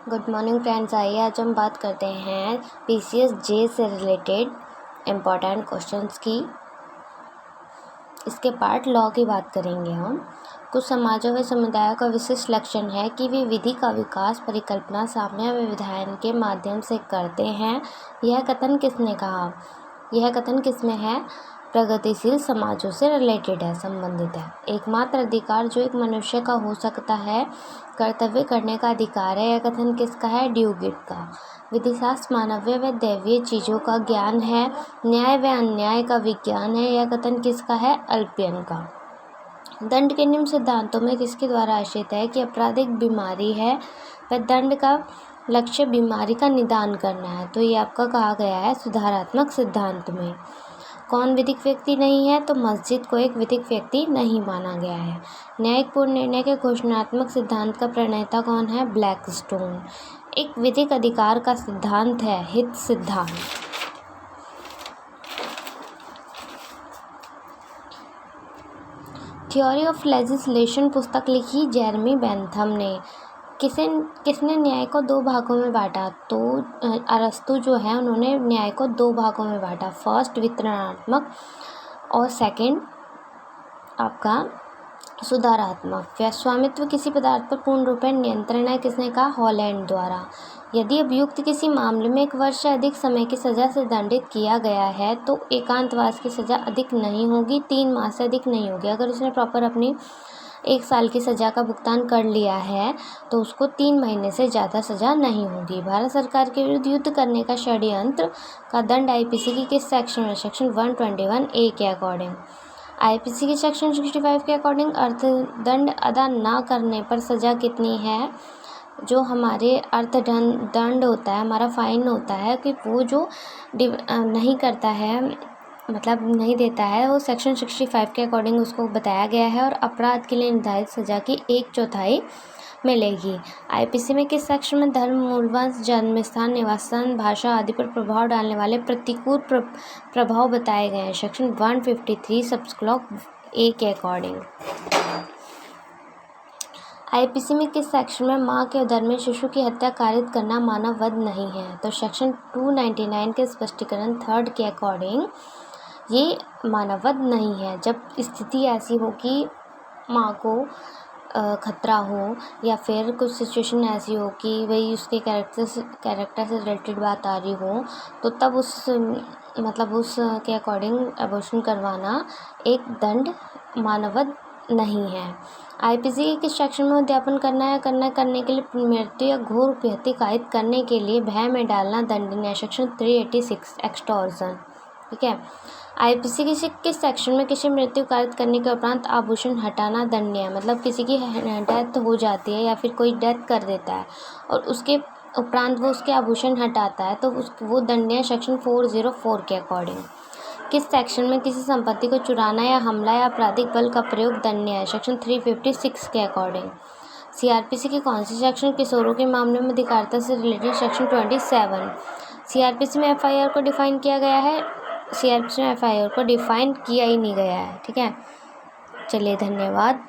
Good morning friends. आइए आज हम बात करते हैं PCS जे से रिलेटेड इम्पॉर्टेंट क्वेश्चंस की। इसके पार्ट लॉ की बात करेंगे हम। कुछ समाजों व समुदायों का विशिष्ट लक्षण है कि वे विधि का विकास परिकल्पना सामने व विधायन के माध्यम से करते हैं। यह कथन किसने कहा? यह कथन किसमें है? प्रगतिशील समाजों से रिलेटेड है, संबंधित है। एकमात्र अधिकार जो एक मनुष्य का हो सकता है कर्तव्य करने का अधिकार है। यह कथन किसका है? ड्यूगिट का। विधिशास्त्र मानवीय व दैवीय चीज़ों का ज्ञान है, न्याय व अन्याय का विज्ञान है। यह कथन किसका है? अल्पियन का। दंड के निम्न सिद्धांतों में किसके द्वारा आश्रित है कि आपराधिक बीमारी है व दंड का लक्ष्य बीमारी का निदान करना है। तो ये आपका कहा गया है सुधारात्मक सिद्धांत में। कौन विधिक व्यक्ति नहीं है? तो मस्जिद को एक विधिक व्यक्ति नहीं माना गया है। न्यायिक पूर्ण निर्णय के घोषणात्मक सिद्धांत का प्रणेता कौन है? ब्लैकस्टोन। एक विधिक अधिकार का सिद्धांत है हित सिद्धांत। थ्योरी ऑफ लेजिस्लेशन पुस्तक लिखी जेरेमी बेंथम ने। किसने न्याय को दो भागों में बांटा? तो अरस्तु जो है उन्होंने न्याय को दो भागों में बांटा। फर्स्ट वितरणात्मक और सेकंड आपका सुधारात्मक। स्वामित्व किसी पदार्थ पर पूर्ण रूपेण नियंत्रण है, किसने कहा? हॉलैंड द्वारा। यदि अभियुक्त किसी मामले में 1 वर्ष से अधिक समय की सज़ा से दंडित किया गया है तो एकांतवास की सज़ा अधिक नहीं होगी, 3 माह से अधिक नहीं होगी। अगर उसने प्रॉपर अपनी 1 साल की सज़ा का भुगतान कर लिया है तो उसको 3 महीने से ज़्यादा सज़ा नहीं होगी। भारत सरकार के विरुद्ध युद्ध करने का षड्यंत्र का दंड IPC की किस सेक्शन में? सेक्शन 121A के अकॉर्डिंग। IPC के सेक्शन 65 के अकॉर्डिंग अर्थदंड अदा ना करने पर सज़ा कितनी है? जो हमारे अर्थदंड होता है, हमारा फाइन होता है कि वो जो नहीं करता है, मतलब नहीं देता है, वो सेक्शन 65 के अकॉर्डिंग उसको बताया गया है और अपराध के लिए निर्धारित सज़ा की 1/4 मिलेगी। IPC में किस सेक्शन में धर्म, मूलवंश, जन्मस्थान, निवास स्थान, भाषा आदि पर प्रभाव डालने वाले प्रतिकूल प्रभाव बताए गए हैं? सेक्शन 153 सबक्लॉज A के अकॉर्डिंग। IPC में किस सेक्शन में माँ के उदर में शिशु की हत्या कारित करना मानव वध नहीं है? तो सेक्शन 299 के स्पष्टीकरण 3rd के अकॉर्डिंग ये मानव वध नहीं है। जब स्थिति ऐसी हो कि माँ को खतरा हो या फिर कुछ सिचुएशन ऐसी हो कि वही उसके कैरेक्टर से रिलेटेड बात आ रही हो, तो तब उस के अकॉर्डिंग अबॉर्शन करवाना एक दंड मानववध नहीं है। IPC के किस सेक्शन में अध्यापन करने के लिए मृत्यु या घोर उपहत्या कायद करने के लिए भय में डालना दंडनीय? Section 386 extortion. ठीक है। IPC किस सेक्शन में किसी मृत्यु कारित करने के उपरांत आभूषण हटाना दंडनीय है? मतलब किसी की डेथ हो जाती है या फिर कोई डेथ कर देता है और उसके उपरांत वो उसके आभूषण हटाता है तो वो दंडनीय। सेक्शन 404 के अकॉर्डिंग। किस सेक्शन में किसी संपत्ति को चुराना या हमला या आपराधिक बल का प्रयोग दंडनीय है? सेक्शन 356 के अकॉर्डिंग। CRPC की कौन सी सेक्शन किशोरों के मामले में अधिकारिता से रिलेटेड? सेक्शन 27। CRPC में FIR को डिफाइन किया गया है? CRPC में FIR को डिफाइन किया ही नहीं गया है। ठीक है, चलिए धन्यवाद।